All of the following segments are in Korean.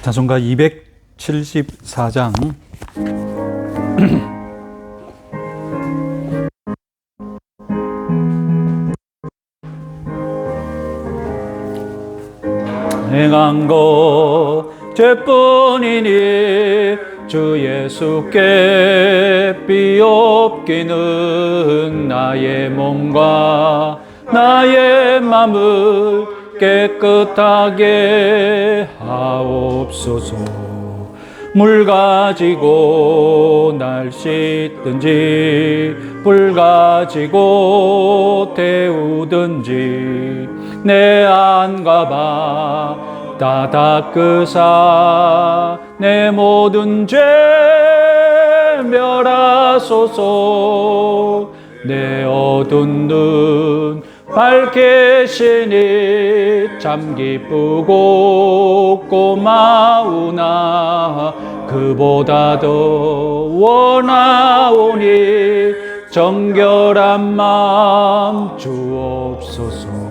찬송가 274장 행한 것 죄뿐이니 주 예수께 비옵기는 나의 몸과 나의 맘을 깨끗하게 하옵소서. 물 가지고 날 씻든지 불 가지고 태우든지 내 안과 바 다 닦으사 내 모든 죄 멸하소서. 내 어두운 눈 밝게 시니 참 기쁘고 고마우나 그보다 더 원하오니 정결한 마음 주옵소서.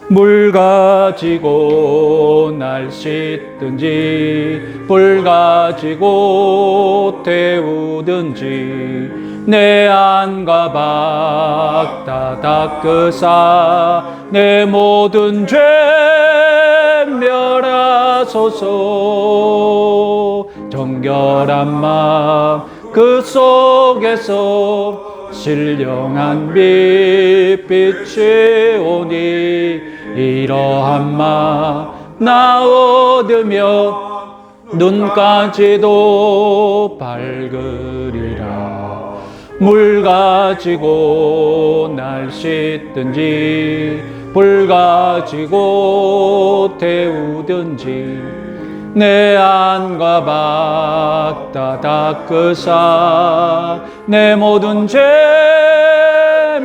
물 가지고 날 씻든지 불 가지고 태우든지 내 안과 밖 다 닦으사 내 모든 죄 멸하소서. 정결한 마음 그 속에서 신령한 빛이 오니 이러한 마 나 얻으며 눈까지도 밝으리라. 물 가지고 날 씻든지 불 가지고 태우든지 내 안과 밖 다 닦으사 내 모든 죄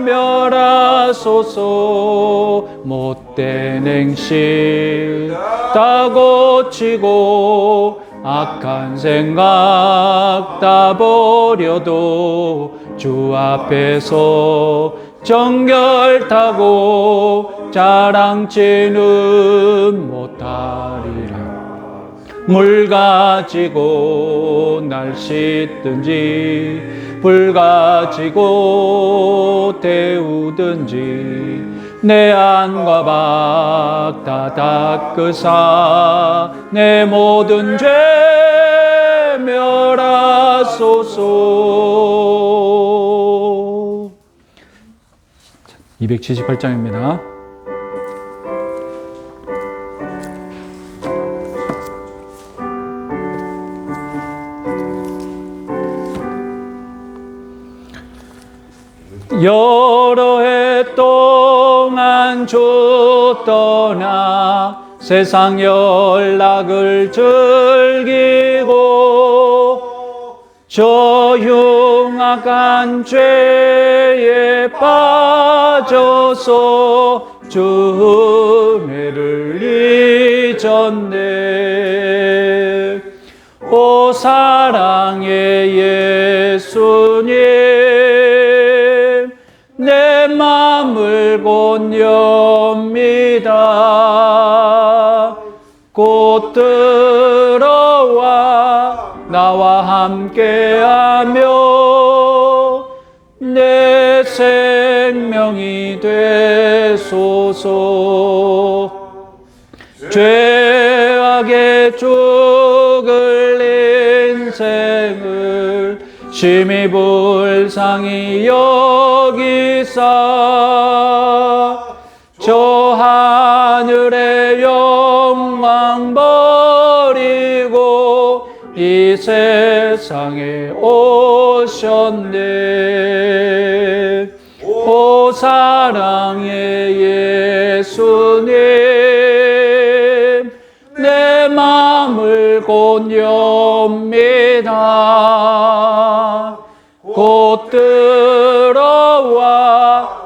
멸하소서. 못된 행실 다 고치고 악한 생각 다 버려도 주 앞에서 정결타고 자랑치는 못하리라. 물 가지고 날 씻든지 불 가지고 태우든지 내 안과 밖 다 닦으사 내 모든 죄 멸하소서. 278장입니다. 여러 해 동안 주 떠나 세상 연락을 즐기고 저 흉악한 죄에 빠져서 주 은혜를 잊었네. 오 사랑의 예수님 내 맘을 곧 엽니다. 곧 들어와 나와 함께하며 내 생명이 되소서. 죄악의 죽을 인생을 심히 불쌍히 여기사 저 하늘의 영광 버리고 이 세상에 오셨네. 오 사랑의 예수님 내 마음을 곧 엽니다. 곧 들어와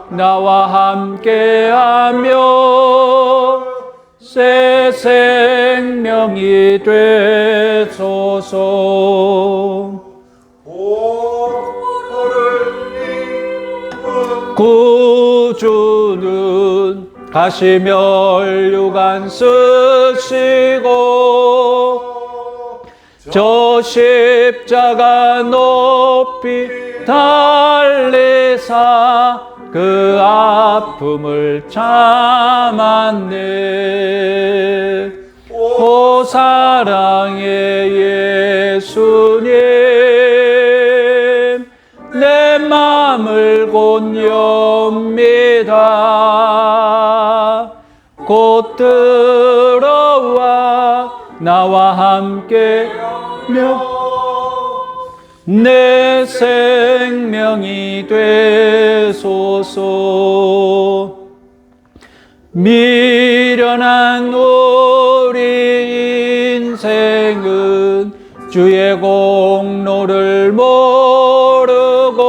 나와 함께하며 새 생명이 되소서. 구주는 가시멸류관 쓰시고 저 십자가 높이 달리사 그 아픔을 참았네. 오 사랑의 예수님, 내 맘을 곧 엽니다. 곧 들어와 나와 함께 내 생명이 되소서. 미련한 우리 인생은 주의 공로를 모르고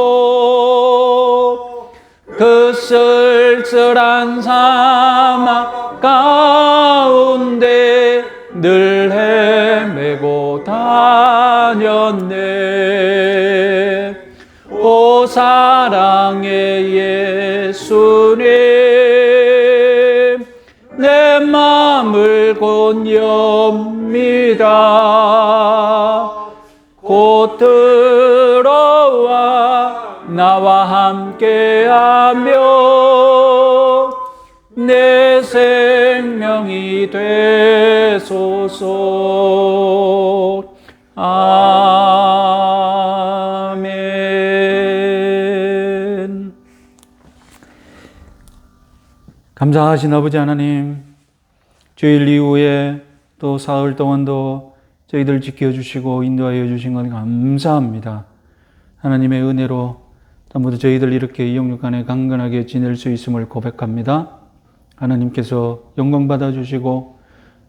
그 쓸쓸한 사막 가운데 늘 헤매고 다녔네. 오 사랑의 예수님, 내 맘을 곧 엽니다. 곧 들어와 나와 함께하며 내 생명이 되소서. 아멘. 감사하신 아버지 하나님, 주일 이후에 또 사흘 동안도 저희들 지켜주시고 인도하여 주신 것 감사합니다. 하나님의 은혜로 모두 저희들 이렇게 이 영육 안에 강건하게 지낼 수 있음을 고백합니다. 하나님께서 영광 받아주시고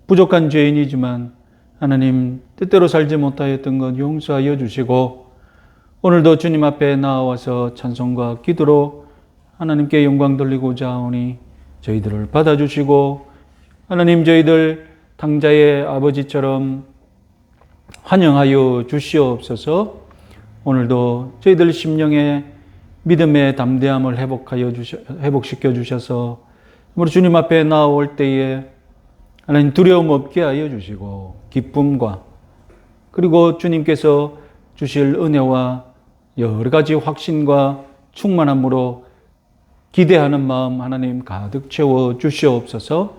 부족한 죄인이지만 하나님 뜻대로 살지 못하였던 것 용서하여 주시고 오늘도 주님 앞에 나와서 찬송과 기도로 하나님께 영광 돌리고자 하오니 저희들을 받아주시고 하나님 저희들 당자의 아버지처럼 환영하여 주시옵소서. 오늘도 저희들 심령의 믿음의 담대함을 회복시켜 주셔서 우리 주님 앞에 나올 때에 하나님 두려움 없게 하여 주시고 기쁨과 그리고 주님께서 주실 은혜와 여러 가지 확신과 충만함으로 기대하는 마음 하나님 가득 채워 주시옵소서.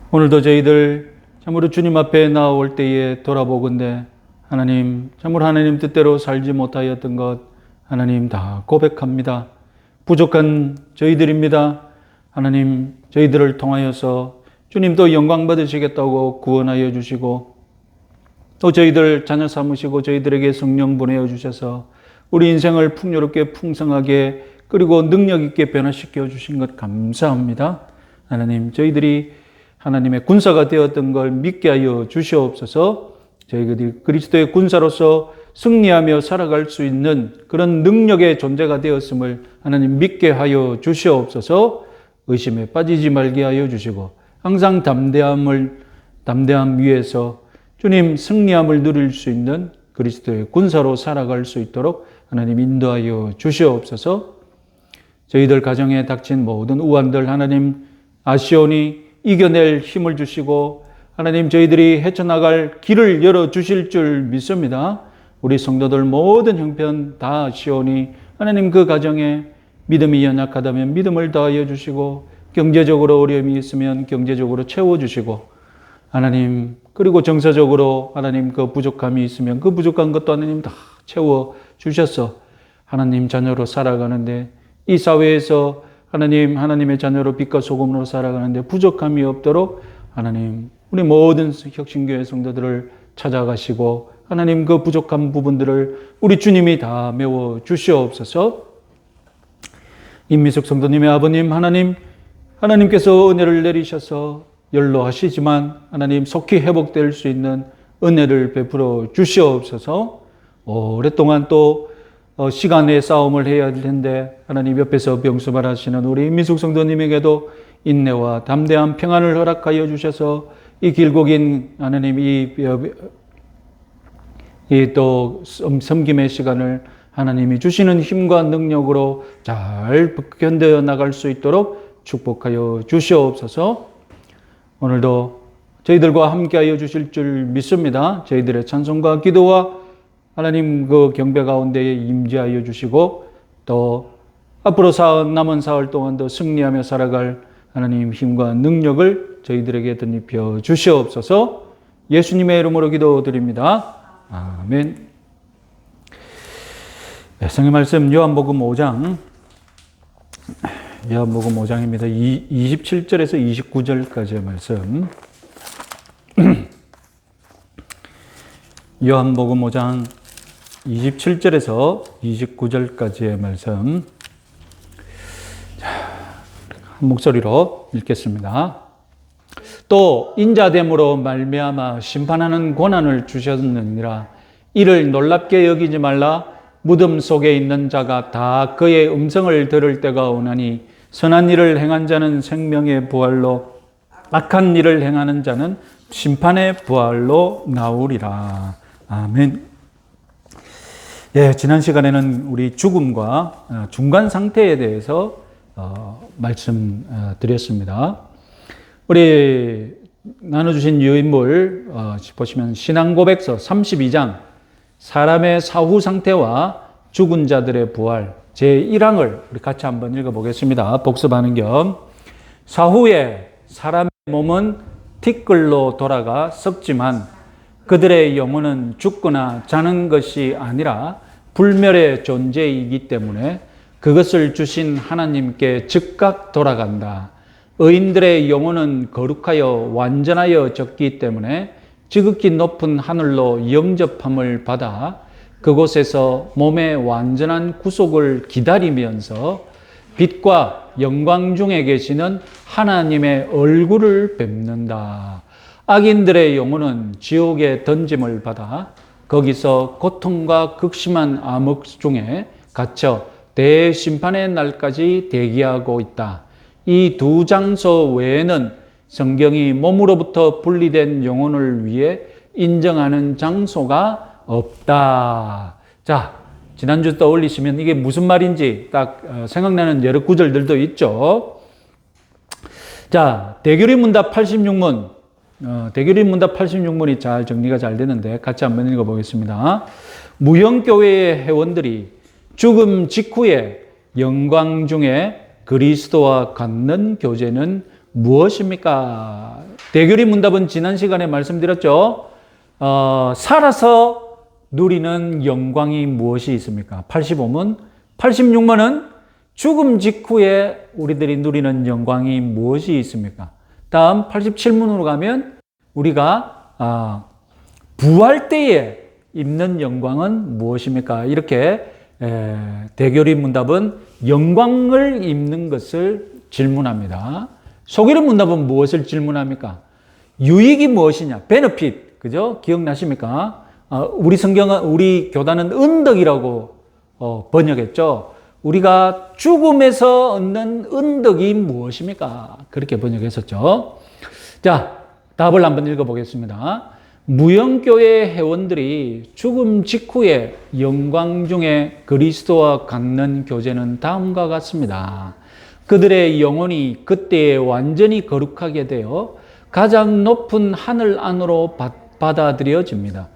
오늘도 저희들 참으로 주님 앞에 나올 때에 돌아보건대 하나님 참으로 하나님 뜻대로 살지 못하였던 것 하나님 다 고백합니다. 부족한 저희들입니다. 하나님 저희들을 통하여서 주님도 영광 받으시겠다고 구원하여 주시고 또 저희들 자녀 삼으시고 저희들에게 성령 보내어 주셔서 우리 인생을 풍요롭게 풍성하게 그리고 능력 있게 변화시켜 주신 것 감사합니다. 하나님 저희들이 하나님의 군사가 되었던 걸 믿게 하여 주시옵소서. 저희들이 그리스도의 군사로서 승리하며 살아갈 수 있는 그런 능력의 존재가 되었음을 하나님 믿게 하여 주시옵소서. 의심에 빠지지 말게 하여 주시고 항상 담대함 위에서 주님 승리함을 누릴 수 있는 그리스도의 군사로 살아갈 수 있도록 하나님 인도하여 주시옵소서. 저희들 가정에 닥친 모든 우환들 하나님 아시오니 이겨낼 힘을 주시고 하나님 저희들이 헤쳐나갈 길을 열어주실 줄 믿습니다. 우리 성도들 모든 형편 다 아시오니 하나님 그 가정에 믿음이 연약하다면 믿음을 더하여 주시고 경제적으로 어려움이 있으면 경제적으로 채워주시고 하나님 그리고 정서적으로 하나님 그 부족함이 있으면 그 부족한 것도 하나님 다 채워주셔서 하나님 자녀로 살아가는데 이 사회에서 하나님의 자녀로 빛과 소금으로 살아가는데 부족함이 없도록 하나님 우리 모든 혁신교회 성도들을 찾아가시고 하나님 그 부족한 부분들을 우리 주님이 다 메워 주시옵소서. 임미숙 성도님의 아버님 하나님께서 은혜를 내리셔서 연로하시지만 하나님 속히 회복될 수 있는 은혜를 베풀어 주시옵소서. 오랫동안 또 시간의 싸움을 해야 할 텐데 하나님 옆에서 병수발하시는 우리 임미숙 성도님에게도 인내와 담대한 평안을 허락하여 주셔서 이 길고 긴 하나님 이 또 섬김의 시간을 하나님이 주시는 힘과 능력으로 잘 견뎌 나갈 수 있도록 축복하여 주시옵소서. 오늘도 저희들과 함께하여 주실 줄 믿습니다. 저희들의 찬송과 기도와 하나님 그 경배 가운데에 임재하여 주시고 또 앞으로 남은 사흘 동안 더 승리하며 살아갈 하나님 힘과 능력을 저희들에게 덧입혀 주시옵소서. 예수님의 이름으로 기도드립니다. 아멘. 네, 성경 말씀 요한복음 5장 요한복음 5장입니다. 27절에서 29절까지의 말씀. 요한복음 5장 27절에서 29절까지의 말씀. 한 목소리로 읽겠습니다. 또 인자됨으로 말미암아 심판하는 권한을 주셨느니라. 이를 놀랍게 여기지 말라. 무덤 속에 있는 자가 다 그의 음성을 들을 때가 오나니 선한 일을 행한 자는 생명의 부활로 악한 일을 행하는 자는 심판의 부활로 나오리라. 아멘. 예, 지난 시간에는 우리 죽음과 중간 상태에 대해서 말씀드렸습니다. 우리 나눠주신 유인물 보시면 신앙고백서 32장 사람의 사후 상태와 죽은 자들의 부활 제1항을 우리 같이 한번 읽어보겠습니다. 복습하는 겸. 사후에 사람의 몸은 티끌로 돌아가 썩지만 그들의 영혼은 죽거나 자는 것이 아니라 불멸의 존재이기 때문에 그것을 주신 하나님께 즉각 돌아간다. 의인들의 영혼은 거룩하여 완전하여 졌기 때문에 지극히 높은 하늘로 영접함을 받아 그곳에서 몸의 완전한 구속을 기다리면서 빛과 영광 중에 계시는 하나님의 얼굴을 뵙는다. 악인들의 영혼은 지옥에 던짐을 받아 거기서 고통과 극심한 암흑 중에 갇혀 대심판의 날까지 대기하고 있다. 이 두 장소 외에는 성경이 몸으로부터 분리된 영혼을 위해 인정하는 장소가 없다. 자, 지난주 떠올리시면 이게 무슨 말인지 딱 생각나는 여러 구절들도 있죠. 자, 대교리 문답 86문. 대교리 문답 86문이 잘 정리가 잘 되는데 같이 한번 읽어보겠습니다. 무형교회의 회원들이 죽음 직후에 영광 중에 그리스도와 갖는 교제는 무엇입니까? 대교리 문답은 지난 시간에 말씀드렸죠. 살아서 누리는 영광이 무엇이 있습니까? 85문. 86문은 죽음 직후에 우리들이 누리는 영광이 무엇이 있습니까? 다음 87문으로 가면 우리가 부활 때에 입는 영광은 무엇입니까? 이렇게 대교리 문답은 영광을 입는 것을 질문합니다. 소개론 문답은 무엇을 질문합니까? 유익이 무엇이냐? 베너핏. 그죠? 기억나십니까? 우리 성경은, 우리 교단은 은덕이라고 번역했죠. 우리가 죽음에서 얻는 은덕이 무엇입니까? 그렇게 번역했었죠. 자, 답을 한번 읽어보겠습니다. 무형교회 회원들이 죽음 직후에 영광 중에 그리스도와 갖는 교제는 다음과 같습니다. 그들의 영혼이 그때에 완전히 거룩하게 되어 가장 높은 하늘 안으로 받아들여집니다.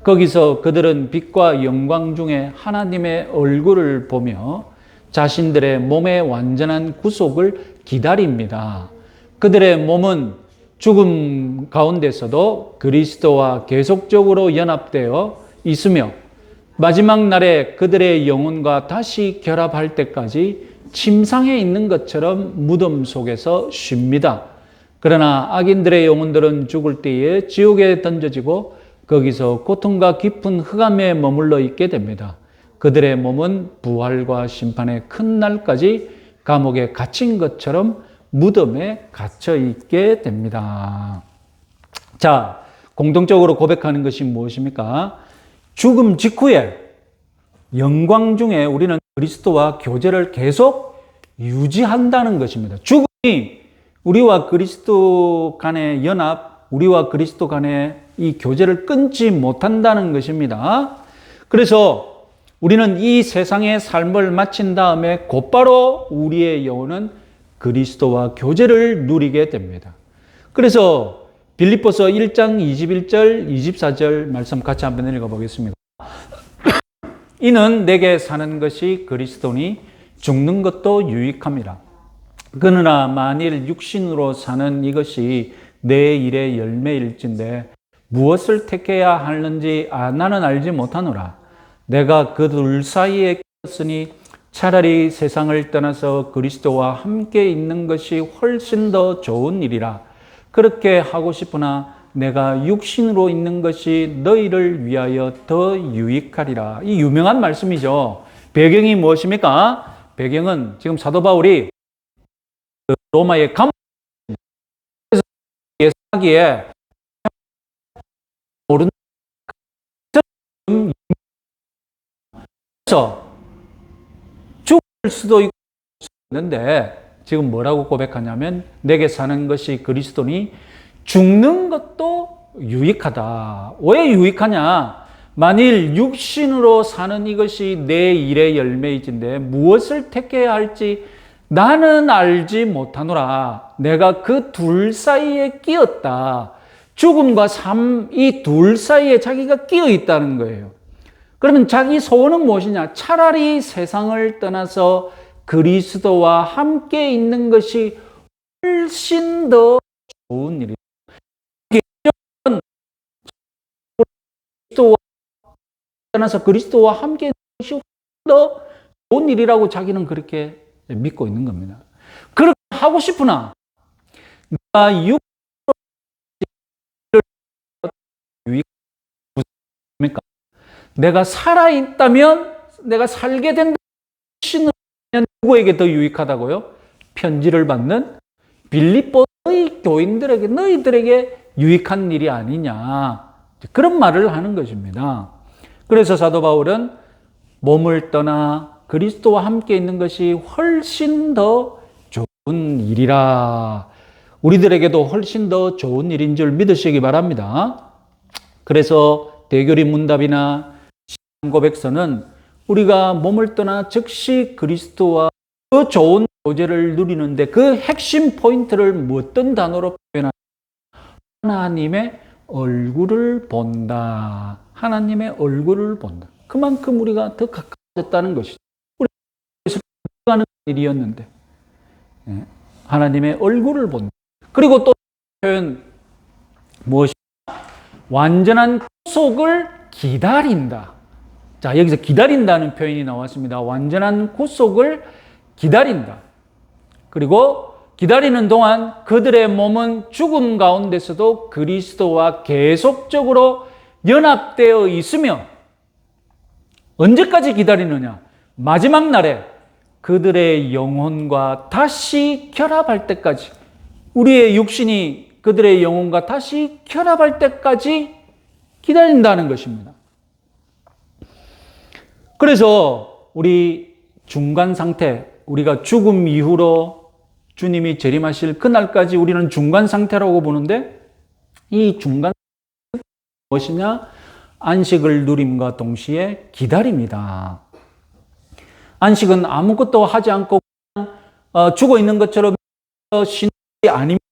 거기서 그들은 빛과 영광 중에 하나님의 얼굴을 보며 자신들의 몸의 완전한 구속을 기다립니다. 그들의 몸은 죽음 가운데서도 그리스도와 계속적으로 연합되어 있으며 마지막 날에 그들의 영혼과 다시 결합할 때까지 침상에 있는 것처럼 무덤 속에서 쉽니다. 그러나 악인들의 영혼들은 죽을 때에 지옥에 던져지고 거기서 고통과 깊은 흑암에 머물러 있게 됩니다. 그들의 몸은 부활과 심판의 큰 날까지 감옥에 갇힌 것처럼 무덤에 갇혀 있게 됩니다. 자, 공통적으로 고백하는 것이 무엇입니까? 죽음 직후에 영광 중에 우리는 그리스도와 교제를 계속 유지한다는 것입니다. 죽음이 우리와 그리스도 간의 연합, 우리와 그리스도 간의 이 교제를 끊지 못한다는 것입니다. 그래서 우리는 이 세상의 삶을 마친 다음에 곧바로 우리의 영혼은 그리스도와 교제를 누리게 됩니다. 그래서 빌립보서 1장 21절, 24절 말씀 같이 한번 읽어보겠습니다. 이는 내게 사는 것이 그리스도니 죽는 것도 유익함이라. 그러나 만일 육신으로 사는 이것이 내 일의 열매일진데 무엇을 택해야 하는지 나는 알지 못하노라. 내가 그 둘 사이에 끼었으니 차라리 세상을 떠나서 그리스도와 함께 있는 것이 훨씬 더 좋은 일이라. 그렇게 하고 싶으나 내가 육신으로 있는 것이 너희를 위하여 더 유익하리라. 이 유명한 말씀이죠. 배경이 무엇입니까? 배경은 지금 사도 바울이 로마의 감옥에서 예상하기에 모르는 그래서 죽을 수도 있는데 지금 뭐라고 고백하냐면 내게 사는 것이 그리스도니 죽는 것도 유익하다. 왜 유익하냐? 만일 육신으로 사는 이것이 내 일의 열매이진데 무엇을 택해야 할지 나는 알지 못하노라. 내가 그 둘 사이에 끼었다. 죽음과 삶, 이 둘 사이에 자기가 끼어 있다는 거예요. 그러면 자기 소원은 무엇이냐? 차라리 세상을 떠나서 그리스도와 함께 있는 것이 훨씬 더 좋은 일이다. 그리스도와 떠나서 그리스도와 함께 있는 것이 훨씬 더 좋은 일이라고 자기는 그렇게 믿고 있는 겁니다. 그렇게 하고 싶으나 내가 유익합니까? 내가 살아있다면, 내가 살게 된다면 누구에게 더 유익하다고요? 편지를 받는 빌립보 너희 교인들에게, 너희들에게 유익한 일이 아니냐. 그런 말을 하는 것입니다. 그래서 사도 바울은 몸을 떠나 그리스도와 함께 있는 것이 훨씬 더 좋은 일이라. 우리들에게도 훨씬 더 좋은 일인 줄 믿으시기 바랍니다. 그래서 대교리 문답이나 고백서는 우리가 몸을 떠나 즉시 그리스도와 그 좋은 교제를 누리는데 그 핵심 포인트를 어떤 단어로 표현하냐? 하나님의 얼굴을 본다. 하나님의 얼굴을 본다. 그만큼 우리가 더 가까워졌다는 것이죠. 우리가 하는 일이었는데 하나님의 얼굴을 본다. 그리고 또 표현 무엇이냐? 완전한 구속을 기다린다. 자, 여기서 기다린다는 표현이 나왔습니다. 완전한 구속을 기다린다. 그리고 기다리는 동안 그들의 몸은 죽음 가운데서도 그리스도와 계속적으로 연합되어 있으며 언제까지 기다리느냐? 마지막 날에 그들의 영혼과 다시 결합할 때까지, 우리의 육신이 그들의 영혼과 다시 결합할 때까지 기다린다는 것입니다. 그래서 우리 중간 상태, 우리가 죽음 이후로 주님이 재림하실 그날까지 우리는 중간 상태라고 보는데, 이 중간 상태가 무엇이냐? 안식을 누림과 동시에 기다림이다. 안식은 아무것도 하지 않고 죽어 있는 것처럼 쉬는 게 아닙니다.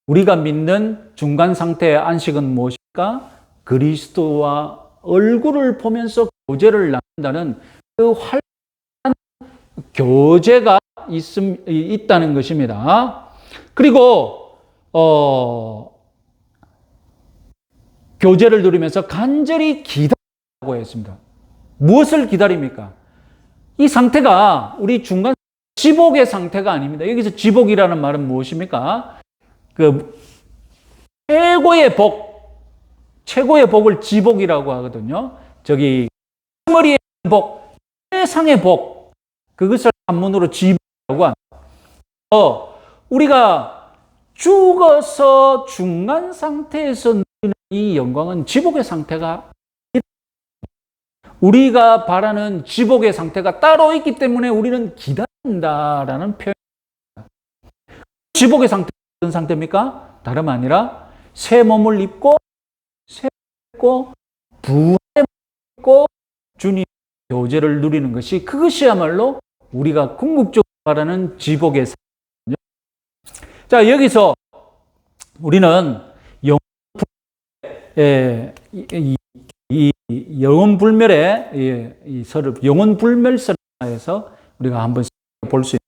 우리가 믿는 중간 상태의 안식은 무엇입니까? 그리스도와 얼굴을 보면서 교제를 나눈다는 그 활발한 교제가 있다는 것입니다. 그리고 교제를 누리면서 간절히 기다리라고 했습니다. 무엇을 기다립니까? 이 상태가 우리 중간 지복의 상태가 아닙니다. 여기서 지복이라는 말은 무엇입니까? 그 최고의 복을 지복이라고 하거든요. 저기 머리의 복, 세상의 복, 그것을 한문으로 지복이라고 합니다. 우리가 죽어서 중간 상태에서 누리는 이 영광은 지복의 상태가, 우리가 바라는 지복의 상태가 따로 있기 때문에 우리는 기다린다라는 표현입니다. 지복의 상태는 어떤 상태입니까? 다름 아니라 새 몸을 입고 부활의 몸을 입고 주님의 교제를 누리는 것이, 그것이야말로 우리가 궁극적으로 바라는 지복의 상태거든요. 자, 여기서 우리는 이 영혼 불멸의 이 설을 영혼 불멸설에 대해서 우리가 한번 볼 수 있는.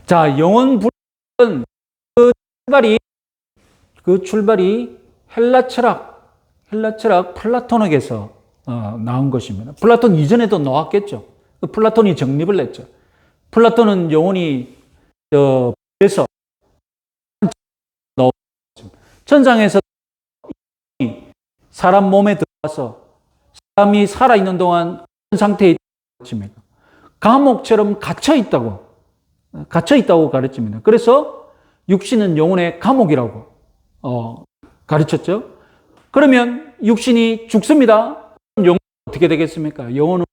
자, 영혼 불멸은 그 출발이 헬라 철학 플라토닉에서 나온 것입니다. 플라톤 이전에도 나왔겠죠. 플라톤이 정립을 했죠. 플라톤은 영혼이 그래서 천상에서 사람 몸에 들어와서 사람이 살아있는 동안 어떤 상태에 있습니까? 감옥처럼 갇혀있다고 가르칩니다. 그래서 육신은 영혼의 감옥이라고 가르쳤죠. 그러면 육신이 죽습니다. 영혼은 어떻게 되겠습니까? 영혼은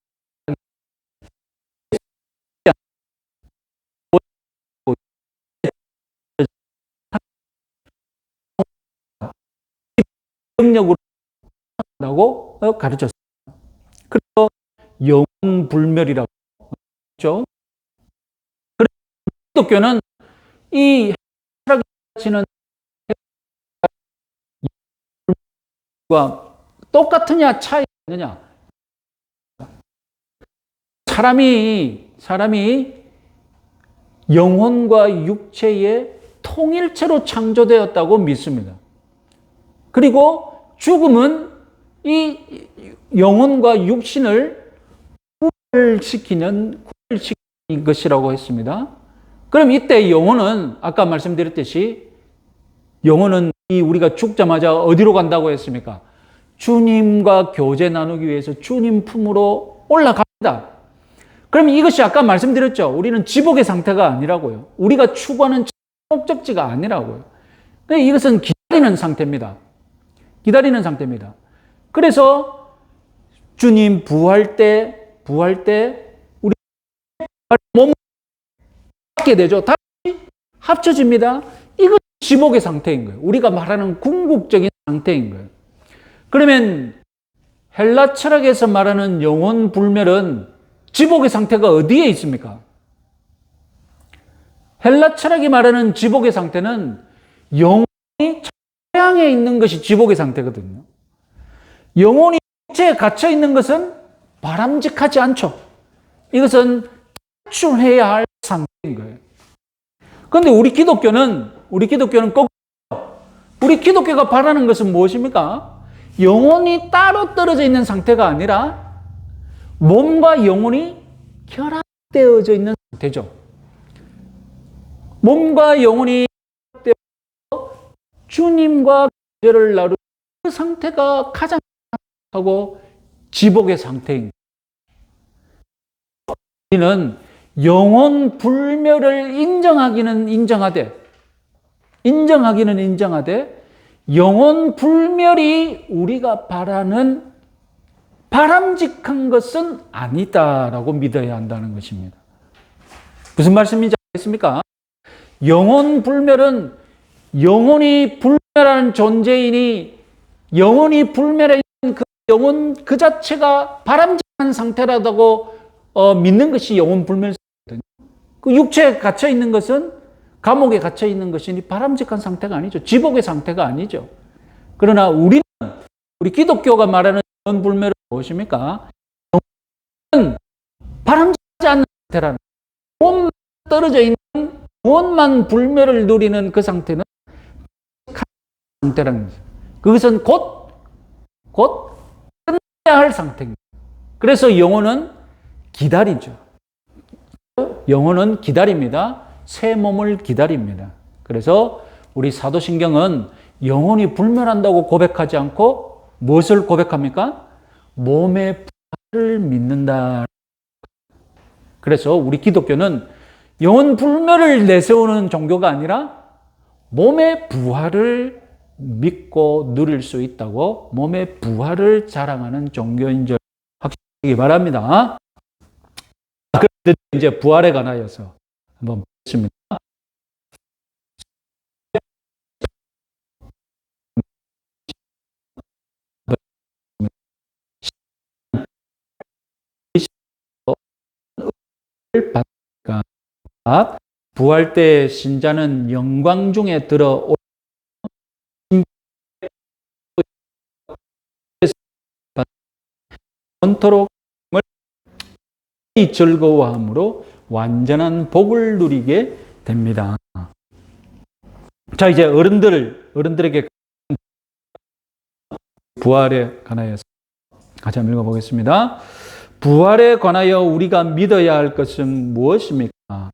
능력으로 한다고 가르쳤습니다. 그래서 영혼 불멸이라고 했죠. 그래서 기독교는 이 철학이 가르치는 과 똑같으냐 차이가 있느냐? 사람이 영혼과 육체의 통일체로 창조되었다고 믿습니다. 그리고 죽음은 이 영혼과 육신을 구별시키는 것이라고 했습니다. 그럼 이때 영혼은 아까 말씀드렸듯이 영혼은 우리가 죽자마자 어디로 간다고 했습니까? 주님과 교제 나누기 위해서 주님 품으로 올라갑니다. 그럼 이것이 아까 말씀드렸죠. 우리는 지복의 상태가 아니라고요. 우리가 추구하는 목적지가 아니라고요. 이것은 기다리는 상태입니다. 그래서 주님 부활 때 우리 몸을 갖게 되죠. 다시 합쳐집니다. 이것 지복의 상태인 거예요. 우리가 말하는 궁극적인 상태인 거예요. 그러면 헬라 철학에서 말하는 영혼 불멸은 지복의 상태가 어디에 있습니까? 헬라 철학이 말하는 지복의 상태는 영혼이 태양에 있는 것이 지복의 상태거든요. 영혼이 육체에 갇혀 있는 것은 바람직하지 않죠. 이것은 탈출해야 할 상태인 거예요. 그런데 우리 기독교는 거꾸로, 우리 기독교가 바라는 것은 무엇입니까? 영혼이 따로 떨어져 있는 상태가 아니라 몸과 영혼이 결합되어져 있는 상태죠. 몸과 영혼이 결합되어 주님과 교제를 나누는 그 상태가 가장 하고 지복의 상태인 거예요. 우리는 영혼 불멸을 인정하기는 인정하되 영혼 불멸이 우리가 바라는 바람직한 것은 아니다라고 믿어야 한다는 것입니다. 무슨 말씀인지 알겠습니까? 영혼 불멸은 영혼이 불멸한 존재이니 영혼이 불멸해 있는 그 영혼 그 자체가 바람직한 상태라고 믿는 것이 영혼 불멸이거든요. 그 육체에 갇혀 있는 것은 감옥에 갇혀 있는 것이니 바람직한 상태가 아니죠. 지복의 상태가 아니죠. 그러나 우리 기독교가 말하는 영혼 불멸은 무엇입니까? 영혼은 바람직하지 않는 상태라는 몸만 떨어져 있는 영혼만 불멸을 누리는 그 상태는 상태라는 거죠. 그것은 곧 끝내야 할 상태입니다. 그래서 영혼은 기다리죠. 영혼은 기다립니다. 새 몸을 기다립니다. 그래서 우리 사도신경은 영혼이 불멸한다고 고백하지 않고 무엇을 고백합니까? 몸의 부활을 믿는다. 그래서 우리 기독교는 영혼 불멸을 내세우는 종교가 아니라 몸의 부활을 믿고 누릴 수 있다고 몸의 부활을 자랑하는 종교인 줄 확실히 바랍니다. 그런데 이제 부활에 관하여서 한번 보겠습니다. 부활 때 신자는 영광 중에 들어 영원토록 이 즐거워함으로 완전한 복을 누리게 됩니다. 자, 이제 어른들에게 부활에 관하여서 같이 한번 읽어보겠습니다. 부활에 관하여 우리가 믿어야 할 것은 무엇입니까?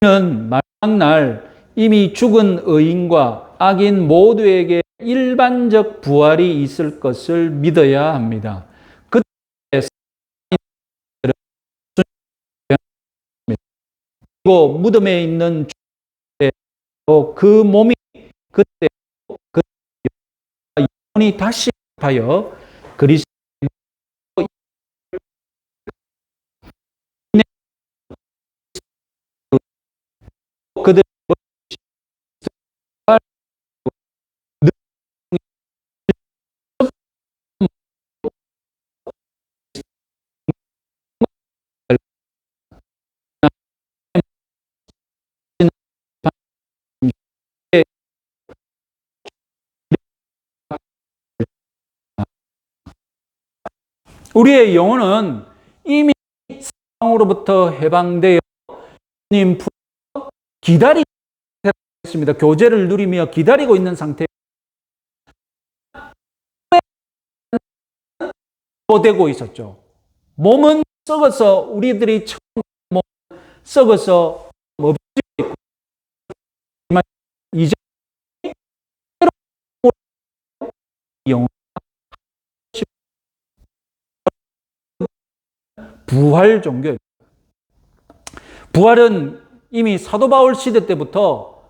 우리는 마지막 날 이미 죽은 의인과 악인 모두에게 일반적 부활이 있을 것을 믿어야 합니다. 그때 그리고 무덤에 있는 그 몸이 그때 그 영혼이 다시 하여 그리스도 그들 우리의 영혼은 이미 사망으로부터 해방되어 주님 기다리고 있습니다. 교제를 누리며 기다리고 있는 상태. 되고 있었죠. 몸은 썩어서 우리들이 처음 몸 썩어서 없어지고 있고 이제 영혼 부활 종교. 부활은 이미 사도 바울 시대 때부터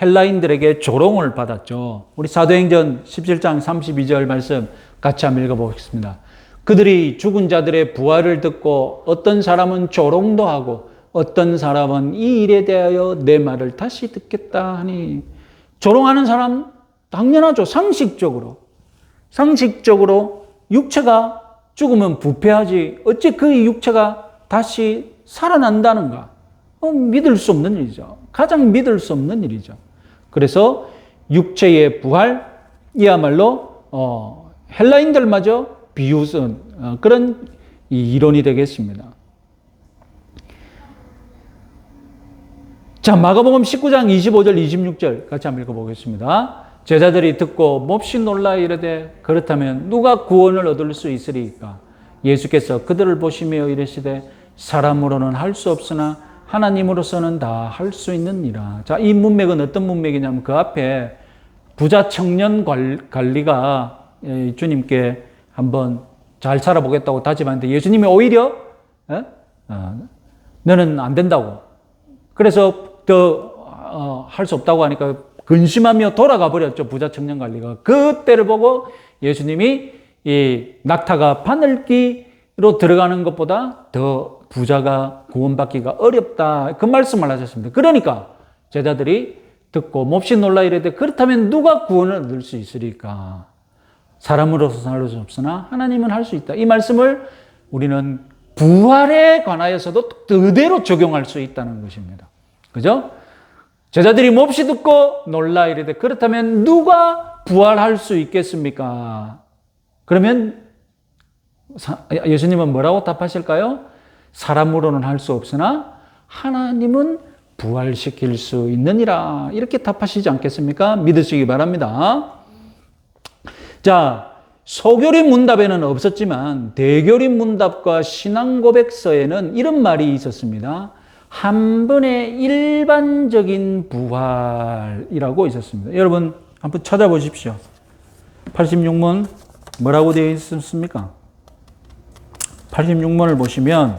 헬라인들에게 조롱을 받았죠. 우리 사도행전 17장 32절 말씀 같이 한번 읽어보겠습니다. 그들이 죽은 자들의 부활을 듣고 어떤 사람은 조롱도 하고 어떤 사람은 이 일에 대하여 내 말을 다시 듣겠다 하니, 조롱하는 사람 당연하죠. 상식적으로 육체가 죽으면 부패하지 어찌 그 육체가 다시 살아난다는가? 믿을 수 없는 일이죠. 가장 믿을 수 없는 일이죠. 그래서 육체의 부활이야말로 헬라인들마저 비웃은 그런 이론이 되겠습니다. 자, 마가복음 19장 25절 26절 같이 한번 읽어보겠습니다. 제자들이 듣고 몹시 놀라 이르되 그렇다면 누가 구원을 얻을 수 있으리까? 예수께서 그들을 보시며 이르시되 사람으로는 할 수 없으나 하나님으로서는 다 할 수 있느니라. 자, 이 문맥은 어떤 문맥이냐면 그 앞에 부자 청년 관리가 주님께 한번 잘 살아보겠다고 다짐하는데 예수님이 오히려 너는 안 된다고. 그래서 더 할 수 없다고 하니까 근심하며 돌아가 버렸죠. 부자 청년 관리가. 그때를 보고 예수님이 이 낙타가 바늘기로 들어가는 것보다 더 부자가 구원받기가 어렵다. 그 말씀을 하셨습니다. 그러니까 제자들이 듣고 몹시 놀라 이르되 그렇다면 누가 구원을 얻을 수 있으리까? 사람으로서 할 수 없으나 하나님은 할 수 있다. 이 말씀을 우리는 부활에 관하여서도 그대로 적용할 수 있다는 것입니다. 그죠? 제자들이 몹시 듣고 놀라 이르되 그렇다면 누가 부활할 수 있겠습니까? 그러면 예수님은 뭐라고 답하실까요? 사람으로는 할 수 없으나 하나님은 부활시킬 수 있느니라. 이렇게 답하시지 않겠습니까? 믿으시기 바랍니다. 자, 소교리 문답에는 없었지만 대교리 문답과 신앙 고백서에는 이런 말이 있었습니다. 한 번의 일반적인 부활이라고 있었습니다. 여러분 한번 찾아보십시오. 86문 뭐라고 되어 있습니까? 86문을 보시면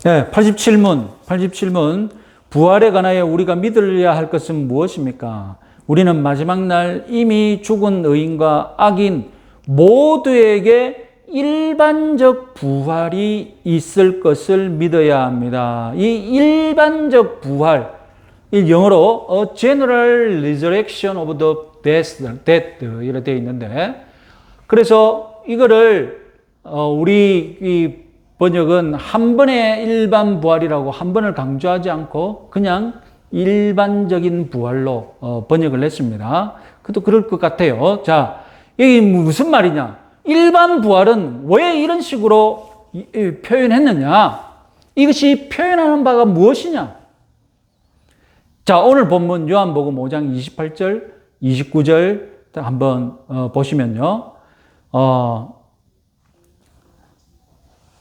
87문 부활에 관하여 우리가 믿어야 할 것은 무엇입니까? 우리는 마지막 날 이미 죽은 의인과 악인 모두에게 일반적 부활이 있을 것을 믿어야 합니다. 이 일반적 부활, 이 영어로 General Resurrection of the Dead 이렇게 되어 있는데, 그래서 이거를 우리 이 번역은 한 번의 일반 부활이라고 한 번을 강조하지 않고 그냥 일반적인 부활로 번역을 했습니다. 그것도 그럴 것 같아요. 자, 이게 무슨 말이냐? 일반 부활은 왜 이런 식으로 표현했느냐? 이것이 표현하는 바가 무엇이냐? 자, 오늘 본문 요한복음 5장 28절, 29절 한번 보시면요.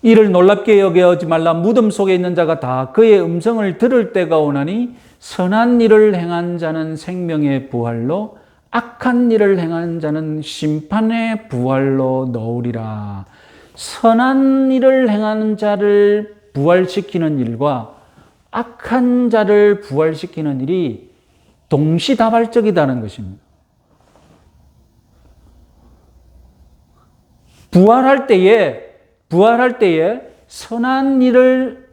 이를 놀랍게 여겨하지 말라. 무덤 속에 있는 자가 다 그의 음성을 들을 때가 오나니 선한 일을 행한 자는 생명의 부활로 악한 일을 행한 자는 심판의 부활로 넣으리라. 선한 일을 행하는 자를 부활시키는 일과 악한 자를 부활시키는 일이 동시다발적이라는 것입니다. 부활할 때에 선한 일을,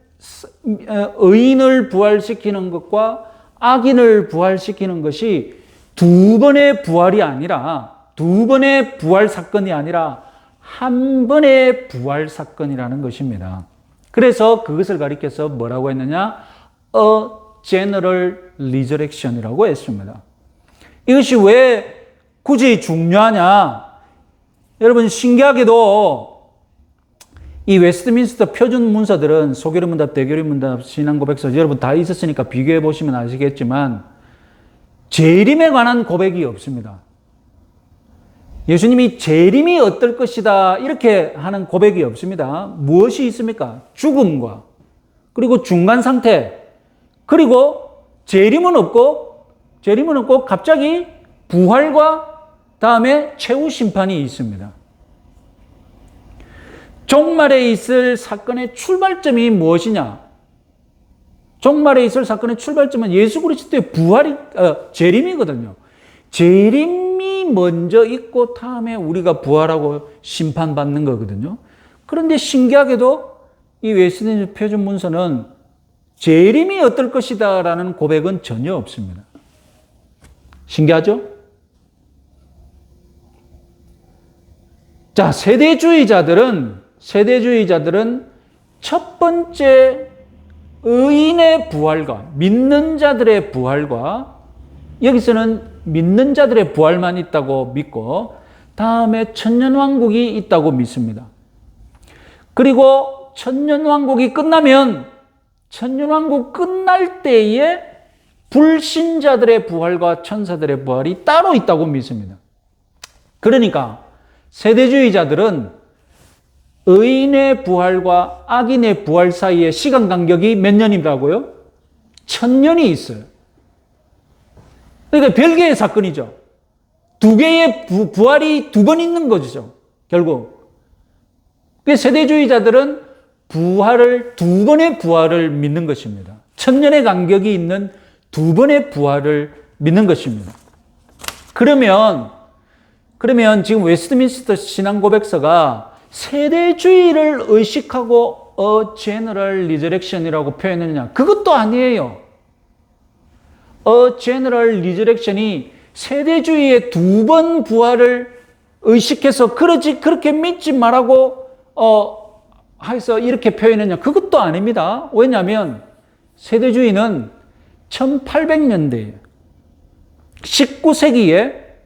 의인을 부활시키는 것과 악인을 부활시키는 것이 두 번의 부활이 아니라, 두 번의 부활 사건이 아니라 한 번의 부활 사건이라는 것입니다. 그래서 그것을 가리켜서 뭐라고 했느냐? A general resurrection이라고 했습니다. 이것이 왜 굳이 중요하냐? 여러분, 신기하게도 이 웨스트민스터 표준 문서들은 소결의 문답, 대결의 문답, 신앙고백서 여러분 다 있었으니까 비교해 보시면 아시겠지만 재림에 관한 고백이 없습니다. 예수님이 재림이 어떨 것이다 이렇게 하는 고백이 없습니다. 무엇이 있습니까? 죽음과 그리고 중간 상태 그리고 재림은 없고 갑자기 부활과 다음에 최후 심판이 있습니다. 종말에 있을 사건의 출발점이 무엇이냐? 종말에 있을 사건의 출발점은 예수 그리스도의 재림이거든요. 재림이 먼저 있고 다음에 우리가 부활하고 심판받는 거거든요. 그런데 신기하게도 이 웨스트민스터 표준 문서는 재림이 어떨 것이다 라는 고백은 전혀 없습니다. 신기하죠? 자, 세대주의자들은 첫 번째 의인의 부활과 믿는 자들의 부활과 여기서는 믿는 자들의 부활만 있다고 믿고 다음에 천년왕국이 있다고 믿습니다. 그리고 천년왕국이 끝나면 천년왕국 끝날 때에 불신자들의 부활과 천사들의 부활이 따로 있다고 믿습니다. 그러니까 세대주의자들은 의인의 부활과 악인의 부활 사이의 시간 간격이 몇 년이라고요? 1000년이 있어요. 그러니까 별개의 사건이죠. 두 개의 부활이 두 번 있는 거죠. 결국. 세대주의자들은 두 번의 부활을 믿는 것입니다. 1000년의 간격이 있는 두 번의 부활을 믿는 것입니다. 그러면 지금 웨스트민스터 신앙고백서가 세대주의를 의식하고 A general resurrection이라고 표현했느냐? 그것도 아니에요. A general resurrection이 세대주의의 두 번 부활을 의식해서 그렇게 믿지 말라고 해서 이렇게 표현했냐? 그것도 아닙니다. 왜냐하면 세대주의는 1800년대에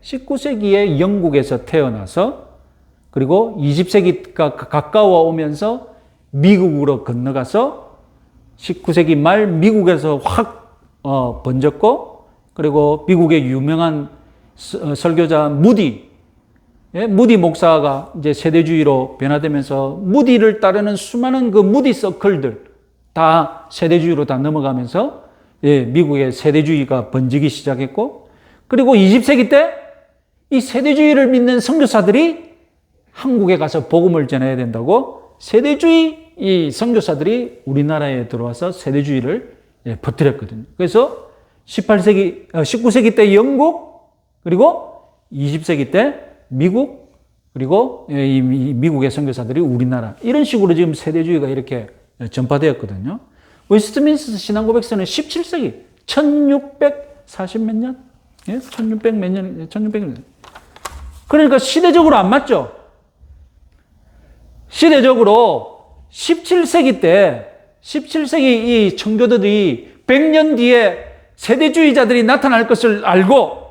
19세기에 영국에서 태어나서 그리고 20세기가 가까워 오면서 미국으로 건너가서 19세기 말 미국에서 확 번졌고 그리고 미국의 유명한 설교자 무디 목사가 이제 세대주의로 변화되면서 무디를 따르는 수많은 그 무디 서클들 다 세대주의로 다 넘어가면서 미국의 세대주의가 번지기 시작했고 그리고 20세기 때 이 세대주의를 믿는 선교사들이 한국에 가서 복음을 전해야 된다고 세대주의 이 선교사들이 우리나라에 들어와서 세대주의를 퍼뜨렸거든요. 그래서 19세기 때 영국 그리고 20세기 때 미국 그리고 이 미국의 선교사들이 우리나라 이런 식으로 지금 세대주의가 이렇게 전파되었거든요. 웨스트민스터 신앙고백서는 17세기 1640 몇 년? 1600 몇 년? 1600년. 그러니까 시대적으로 안 맞죠? 시대적으로 17세기 이 청교도들이 100년 뒤에 세대주의자들이 나타날 것을 알고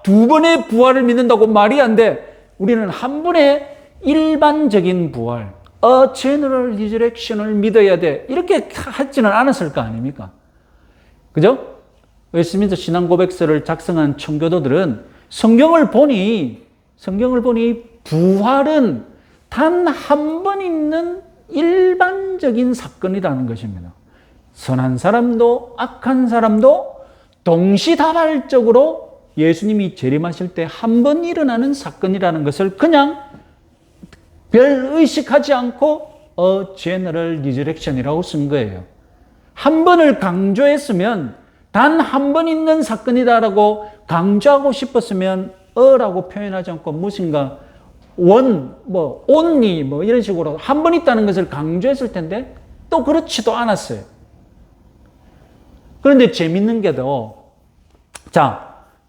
두 번의 부활을 믿는다고 말이 안 돼. 우리는 한 번의 일반적인 부활, general resurrection을 믿어야 돼. 이렇게 하지는 않았을 거 아닙니까? 그죠? 웨스트민스터 신앙고백서를 작성한 청교도들은 성경을 보니 부활은 단 한 번 있는 일반적인 사건이라는 것입니다. 선한 사람도 악한 사람도 동시다발적으로 예수님이 재림하실 때 한 번 일어나는 사건이라는 것을 그냥 별 의식하지 않고 general resurrection이라고 쓴 거예요. 한 번을 강조했으면 단 한 번 있는 사건이다라고 강조하고 싶었으면 라고 표현하지 않고 무슨가 only 이런 식으로 한 번 있다는 것을 강조했을 텐데 또 그렇지도 않았어요. 그런데 재밌는 게도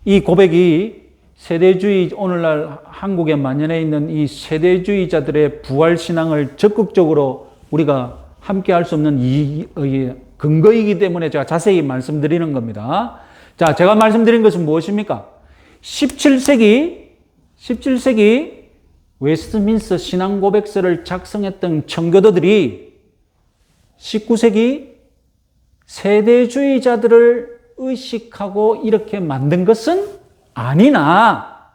이 고백이 세대주의, 오늘날 한국에 만연해 있는 이 세대주의자들의 부활신앙을 적극적으로 우리가 함께 할 수 없는 근거이기 때문에 제가 자세히 말씀드리는 겁니다. 자, 제가 말씀드린 것은 무엇입니까? 17세기 웨스트민스터 신앙고백서를 작성했던 청교도들이 19세기 세대주의자들을 의식하고 이렇게 만든 것은 아니나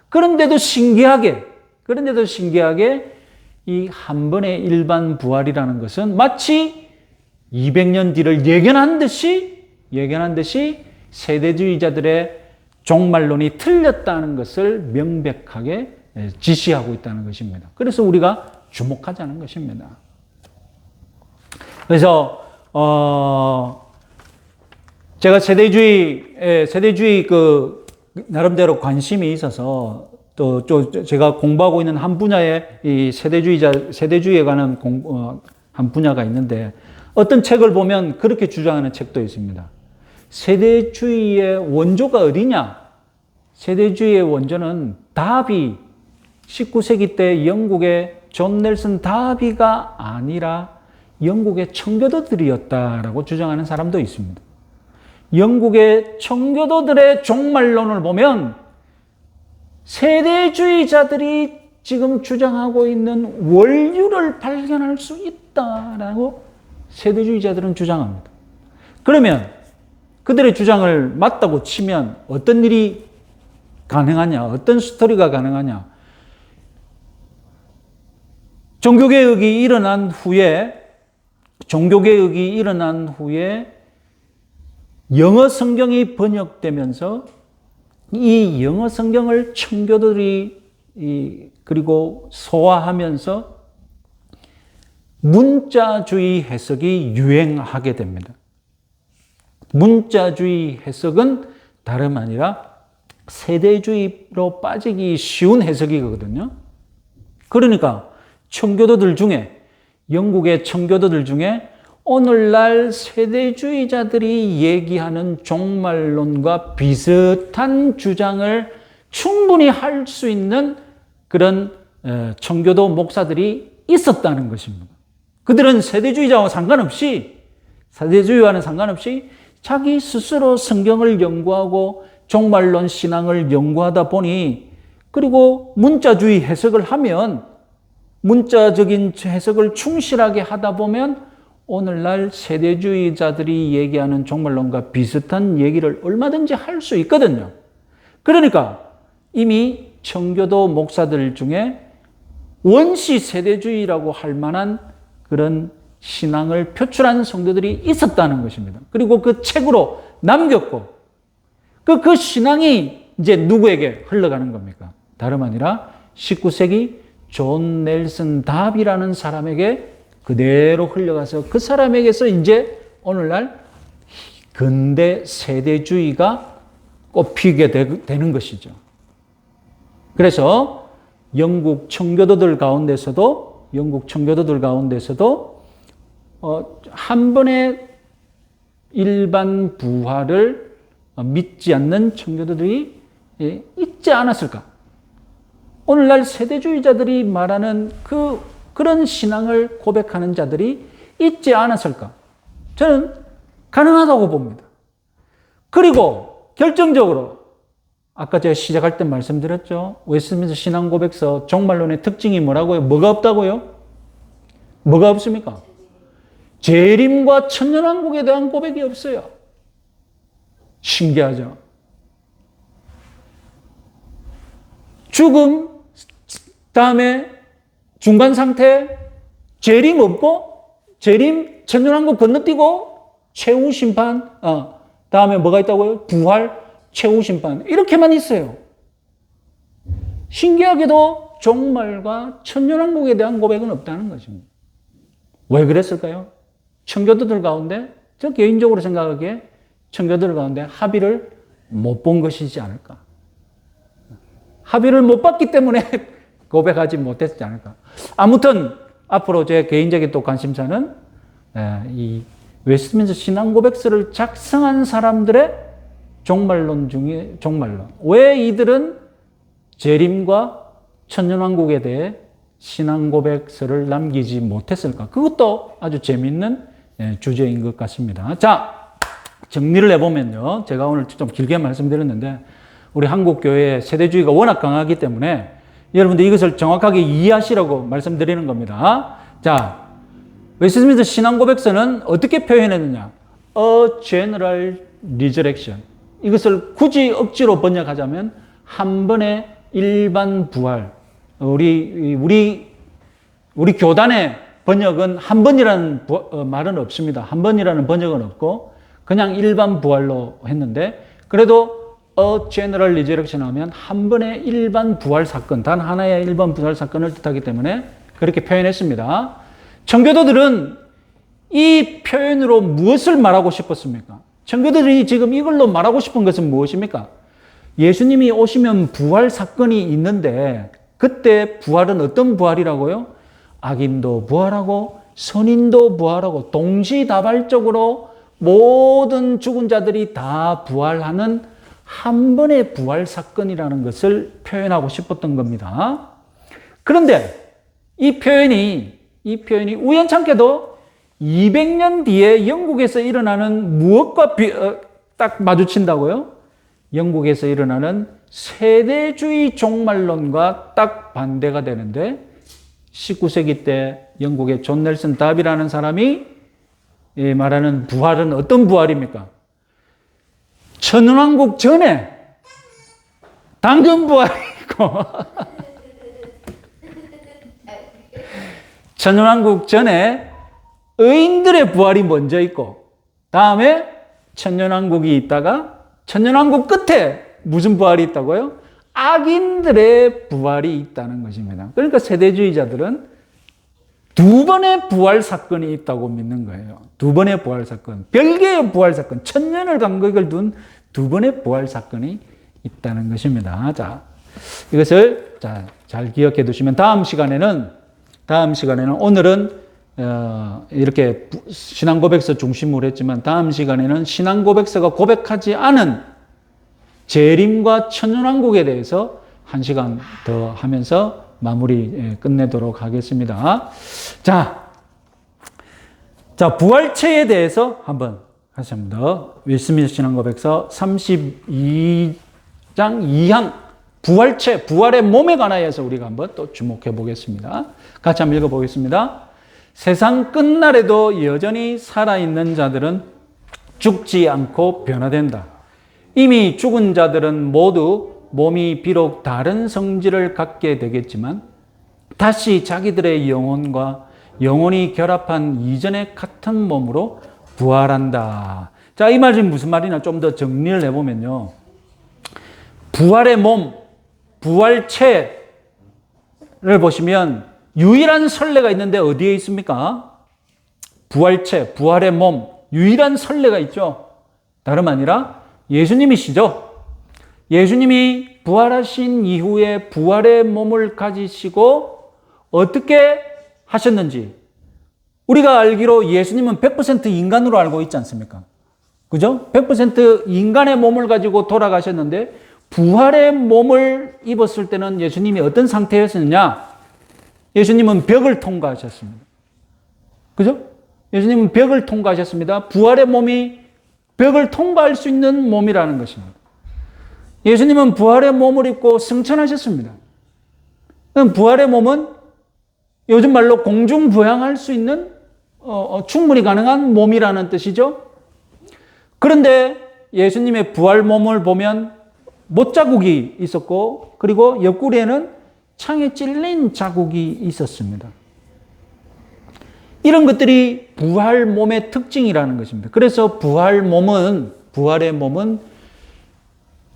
그런데도 신기하게 이 한 번의 일반 부활이라는 것은 마치 200년 뒤를 예견한 듯이 세대주의자들의 종말론이 틀렸다는 것을 명백하게 지시하고 있다는 것입니다. 그래서 우리가 주목하자는 것입니다. 그래서 제가 세대주의 나름대로 관심이 있어서 또 제가 공부하고 있는 한 분야에 이 세대주의에 관한 한 분야가 있는데 어떤 책을 보면 그렇게 주장하는 책도 있습니다. 세대주의의 원조가 어디냐? 세대주의의 원조는 다비, 19세기 때 영국의 존 넬슨 다비가 아니라 영국의 청교도들이었다라고 주장하는 사람도 있습니다. 영국의 청교도들의 종말론을 보면 세대주의자들이 지금 주장하고 있는 원류를 발견할 수 있다라고 세대주의자들은 주장합니다. 그러면 그들의 주장을 맞다고 치면 어떤 일이 가능하냐? 어떤 스토리가 가능하냐? 종교개혁이 일어난 후에 영어 성경이 번역되면서 이 영어 성경을 청교도들이 그리고 소화하면서 문자주의 해석이 유행하게 됩니다. 문자주의 해석은 다름 아니라 세대주의로 빠지기 쉬운 해석이거든요. 그러니까 영국의 청교도들 중에 오늘날 세대주의자들이 얘기하는 종말론과 비슷한 주장을 충분히 할 수 있는 그런 청교도 목사들이 있었다는 것입니다. 그들은 세대주의와는 상관없이 자기 스스로 성경을 연구하고 종말론 신앙을 연구하다 보니 그리고 문자주의 해석을 하면 문자적인 해석을 충실하게 하다 보면 오늘날 세대주의자들이 얘기하는 종말론과 비슷한 얘기를 얼마든지 할 수 있거든요. 그러니까 이미 청교도 목사들 중에 원시 세대주의라고 할 만한 그런 신앙을 표출한 성도들이 있었다는 것입니다. 그리고 그 책으로 남겼고 그 신앙이 이제 누구에게 흘러가는 겁니까? 다름 아니라 19세기 존 넬슨 다비라는 사람에게 그대로 흘러가서 그 사람에게서 이제 오늘날 근대 세대주의가 꼽히게 되는 것이죠. 그래서 영국 청교도들 가운데서도 한 번의 일반 부활을 믿지 않는 청교도들이 있지 않았을까? 오늘날 세대주의자들이 말하는 그런 신앙을 고백하는 자들이 있지 않았을까? 저는 가능하다고 봅니다. 그리고 결정적으로 아까 제가 시작할 때 말씀드렸죠. 웨스트민스터 신앙고백서 종말론의 특징이 뭐라고요? 뭐가 없다고요? 뭐가 없습니까? 재림과 천년왕국에 대한 고백이 없어요. 신기하죠? 죽음, 다음에 중간 상태, 재림 없고, 재림, 천년왕국 건너뛰고, 최후 심판, 다음에 뭐가 있다고요? 부활, 최후 심판. 이렇게만 있어요. 신기하게도 종말과 천년왕국에 대한 고백은 없다는 것입니다. 왜 그랬을까요? 청교도들 가운데, 저 개인적으로 생각하기에 청교도들 가운데 합의를 못 본 것이지 않을까. 합의를 못 봤기 때문에 고백하지 못했지 않을까. 아무튼 앞으로 제 개인적인 또 관심사는 이 웨스트민스터 신앙고백서를 작성한 사람들의 종말론 중에 종말론. 왜 이들은 재림과 천년왕국에 대해 신앙고백서를 남기지 못했을까? 그것도 아주 재미있는 주제인 것 같습니다. 자, 정리를 해보면요. 제가 오늘 좀 길게 말씀드렸는데 우리 한국교회의 세대주의가 워낙 강하기 때문에 여러분들 이것을 정확하게 이해하시라고 말씀드리는 겁니다. 자, 웨스트민스터 신앙고백서는 어떻게 표현했느냐? A general resurrection. 이것을 굳이 억지로 번역하자면 한 번의 일반 부활. 우리 교단의 번역은 한 번이라는 말은 없습니다. 한 번이라는 번역은 없고 그냥 일반 부활로 했는데 그래도 A general resurrection 하면 한 번의 일반 부활 사건, 단 하나의 일반 부활 사건을 뜻하기 때문에 그렇게 표현했습니다. 청교도들은 이 표현으로 무엇을 말하고 싶었습니까? 청교도들이 지금 이걸로 말하고 싶은 것은 무엇입니까? 예수님이 오시면 부활 사건이 있는데 그때 부활은 어떤 부활이라고요? 악인도 부활하고 선인도 부활하고 동시다발적으로 모든 죽은 자들이 다 부활하는 한 번의 부활 사건이라는 것을 표현하고 싶었던 겁니다. 그런데 이 표현이 우연찮게도 200년 뒤에 영국에서 일어나는 무엇과 딱 마주친다고요? 영국에서 일어나는 세대주의 종말론과 딱 반대가 되는데 19세기 때 영국의 존 넬슨 다비라는 사람이 말하는 부활은 어떤 부활입니까? 천년왕국 전에 당근 부활이고 천년왕국 전에 의인들의 부활이 먼저 있고 다음에 천년왕국이 있다가 천년왕국 끝에 무슨 부활이 있다고요? 악인들의 부활이 있다는 것입니다. 그러니까 세대주의자들은 두 번의 부활 사건이 있다고 믿는 거예요. 두 번의 부활 사건. 별개의 부활 사건. 천년을 간격을 둔 두 번의 부활 사건이 있다는 것입니다. 자, 이것을 잘 기억해 두시면 다음 시간에는 오늘은 이렇게 신앙고백서 중심으로 했지만 다음 시간에는 신앙고백서가 고백하지 않은 재림과 천년왕국에 대해서 1시간 더 하면서 마무리 끝내도록 하겠습니다. 자, 부활체에 대해서 한번 다시 한번 더 웨스트민스터 신앙고백서 32장 2항 부활체, 부활의 몸에 관하여서 우리가 한번 또 주목해 보겠습니다. 같이 한번 읽어보겠습니다. 세상 끝날에도 여전히 살아있는 자들은 죽지 않고 변화된다. 이미 죽은 자들은 모두 몸이 비록 다른 성질을 갖게 되겠지만 다시 자기들의 영혼과 영혼이 결합한 이전의 같은 몸으로 부활한다. 자, 이 말이 무슨 말이냐 좀 더 정리를 해보면요. 부활의 몸, 부활체를 보시면 유일한 선례가 있는데 어디에 있습니까? 부활체, 부활의 몸, 유일한 선례가 있죠. 다름 아니라 예수님이시죠. 예수님이 부활하신 이후에 부활의 몸을 가지시고 어떻게 하셨는지 우리가 알기로 예수님은 100% 인간으로 알고 있지 않습니까? 그죠? 100% 인간의 몸을 가지고 돌아가셨는데 부활의 몸을 입었을 때는 예수님이 어떤 상태였느냐? 예수님은 벽을 통과하셨습니다. 그죠? 예수님은 벽을 통과하셨습니다. 부활의 몸이 벽을 통과할 수 있는 몸이라는 것입니다. 예수님은 부활의 몸을 입고 승천하셨습니다. 부활의 몸은 요즘 말로 공중부양할 수 있는 충분히 가능한 몸이라는 뜻이죠. 그런데 예수님의 부활 몸을 보면 못자국이 있었고 그리고 옆구리에는 창에 찔린 자국이 있었습니다. 이런 것들이 부활 몸의 특징이라는 것입니다. 그래서 부활의 몸은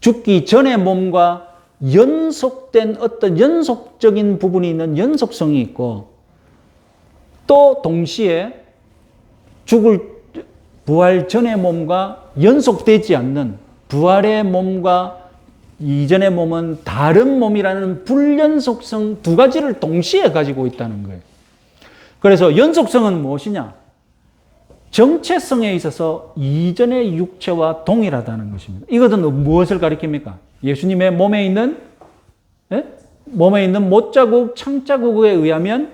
죽기 전의 몸과 연속된 어떤 연속적인 부분이 있는 연속성이 있고 또 동시에 부활 전의 몸과 연속되지 않는 부활의 몸과 이전의 몸은 다른 몸이라는 불연속성 두 가지를 동시에 가지고 있다는 거예요. 그래서 연속성은 무엇이냐? 정체성에 있어서 이전의 육체와 동일하다는 것입니다. 이것은 무엇을 가리킵니까? 예수님의 몸에 있는 못자국, 창자국에 의하면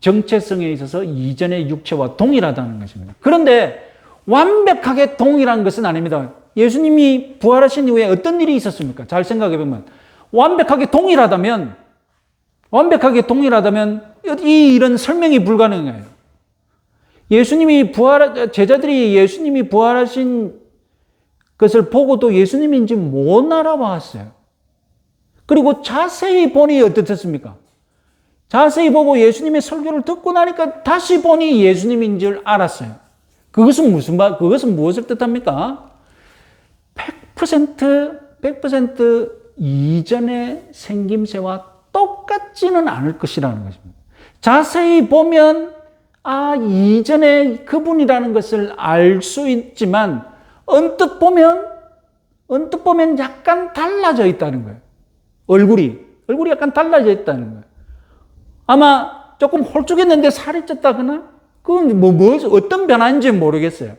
정체성에 있어서 이전의 육체와 동일하다는 것입니다. 그런데 완벽하게 동일한 것은 아닙니다. 예수님이 부활하신 이후에 어떤 일이 있었습니까? 잘 생각해 보면 완벽하게 동일하다면 이 일은 설명이 불가능해요. 제자들이 예수님이 부활하신 것을 보고도 예수님인지 못 알아봤어요. 그리고 자세히 보니 어떻습니까? 자세히 보고 예수님의 설교를 듣고 나니까 다시 보니 예수님인 줄 알았어요. 그것은 무엇을 뜻합니까? 100% 이전의 생김새와 똑같지는 않을 것이라는 것입니다. 자세히 보면 이전에 그분이라는 것을 알 수 있지만 언뜻 보면 약간 달라져 있다는 거예요. 얼굴이 약간 달라져 있다는 거예요. 아마 조금 홀쭉했는데 살이 쪘다거나 그건 어떤 변화인지는 모르겠어요.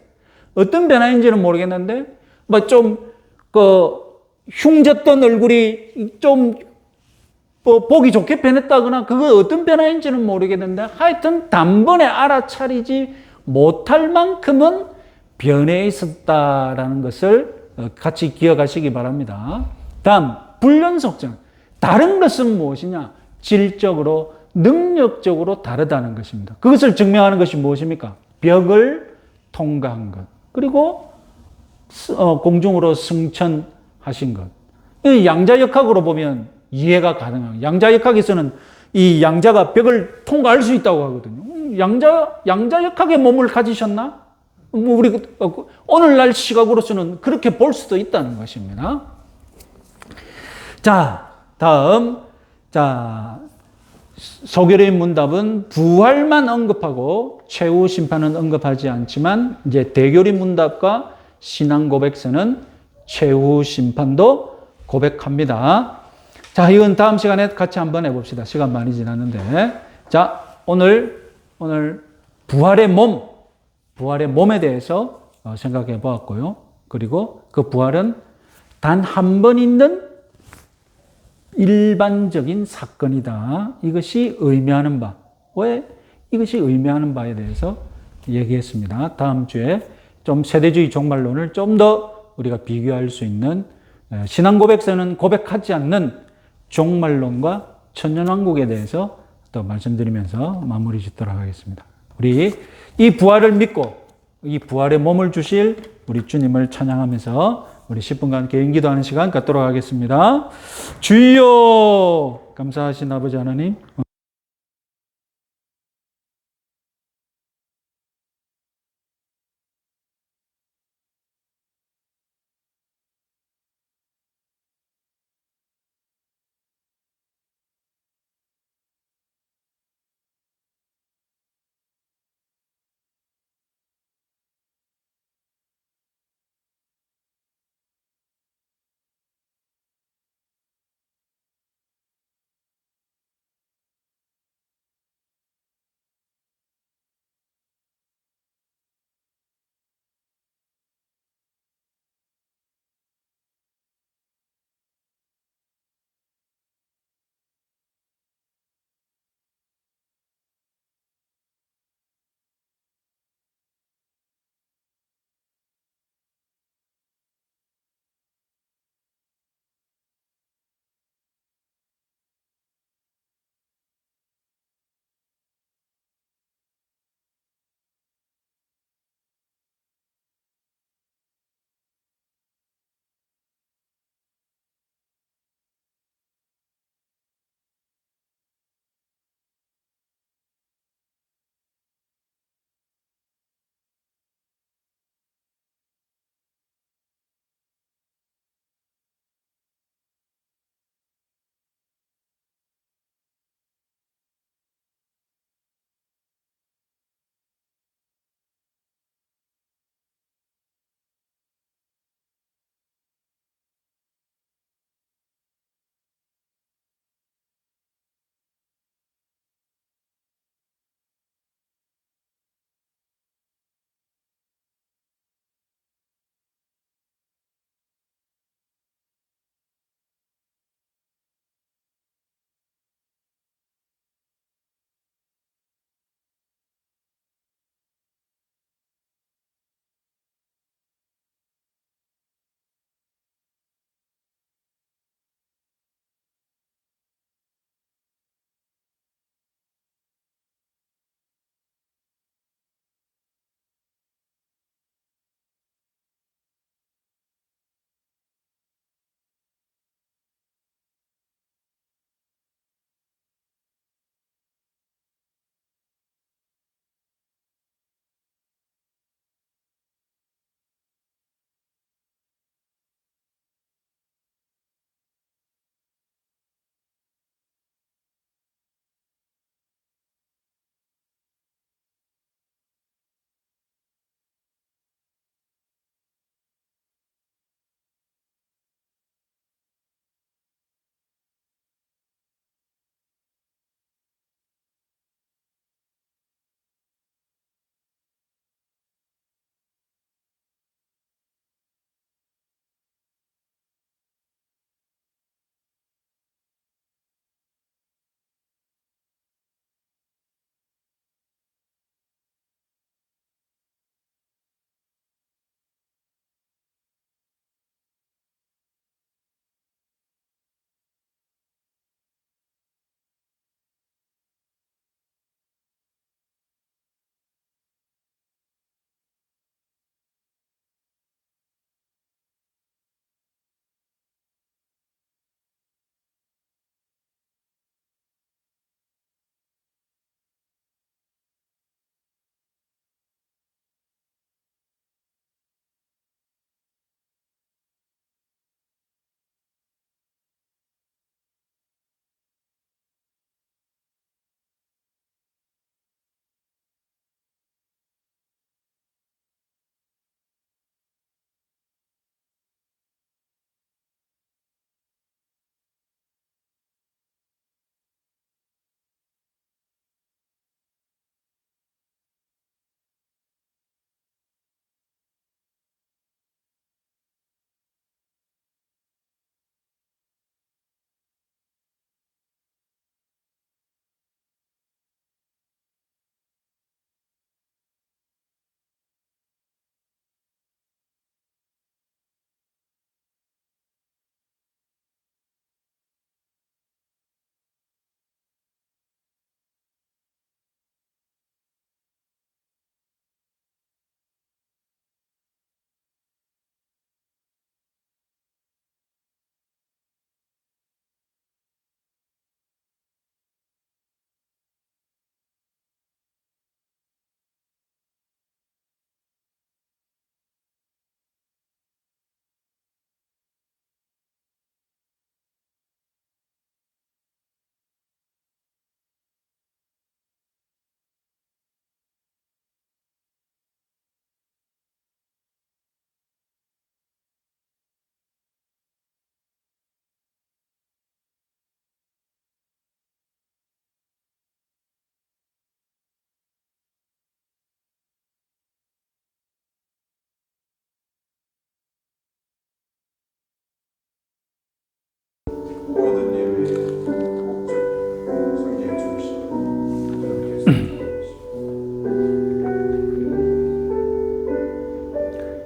어떤 변화인지는 모르겠는데 흉졌던 얼굴이 좀 보기 좋게 변했다거나 그거 어떤 변화인지는 모르겠는데 하여튼 단번에 알아차리지 못할 만큼은 변해 있었다라는 것을 같이 기억하시기 바랍니다. 다음 불연속성. 다른 것은 무엇이냐? 질적으로 능력적으로 다르다는 것입니다. 그것을 증명하는 것이 무엇입니까? 벽을 통과한 것. 그리고 공중으로 승천하신 것. 양자역학으로 보면 이해가 가능합니다. 양자역학에서는 이 양자가 벽을 통과할 수 있다고 하거든요. 양자역학의 몸을 가지셨나? 우리 오늘날 시각으로서는 그렇게 볼 수도 있다는 것입니다. 자, 다음 소결의 문답은 부활만 언급하고 최후 심판은 언급하지 않지만 이제 대결의 문답과 신앙 고백서는 최후 심판도 고백합니다. 자, 이건 다음 시간에 같이 한번 해봅시다. 시간 많이 지났는데. 자, 오늘 부활의 몸에 대해서 생각해 보았고요. 그리고 그 부활은 단 한 번 있는 일반적인 사건이다. 이것이 의미하는 바. 왜 이것이 의미하는 바에 대해서 얘기했습니다. 다음 주에 좀 세대주의 종말론을 좀 더 우리가 비교할 수 있는 신앙 고백서는 고백하지 않는 종말론과 천년왕국에 대해서 또 말씀드리면서 마무리 짓도록 하겠습니다. 우리 이 부활을 믿고 이 부활의 몸을 주실 우리 주님을 찬양하면서 우리 10분간 개인 기도하는 시간 갖도록 하겠습니다. 주여 감사하신 아버지 하나님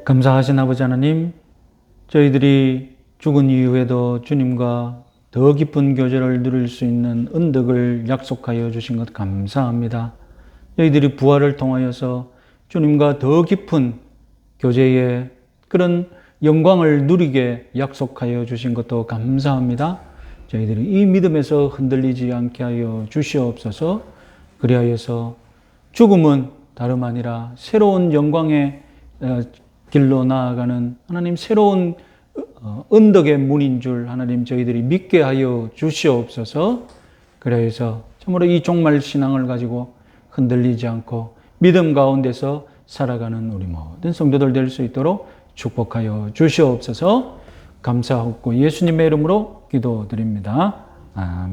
감사하신 아버지 하나님, 저희들이 죽은 이후에도 주님과 더 깊은 교제를 누릴 수 있는 은덕을 약속하여 주신 것 감사합니다. 저희들이 부활을 통하여서 주님과 더 깊은 교제의 그런 영광을 누리게 약속하여 주신 것도 감사합니다. 저희들이 이 믿음에서 흔들리지 않게 하여 주시옵소서. 그리하여서 죽음은 다름 아니라 새로운 영광의 길로 나아가는 하나님 새로운 은덕의 문인 줄 하나님 저희들이 믿게 하여 주시옵소서. 그래서 참으로 이 종말 신앙을 가지고 흔들리지 않고 믿음 가운데서 살아가는 우리 모든 성도들 될 수 있도록 축복하여 주시옵소서. 감사하고 예수님의 이름으로 기도드립니다. 아멘.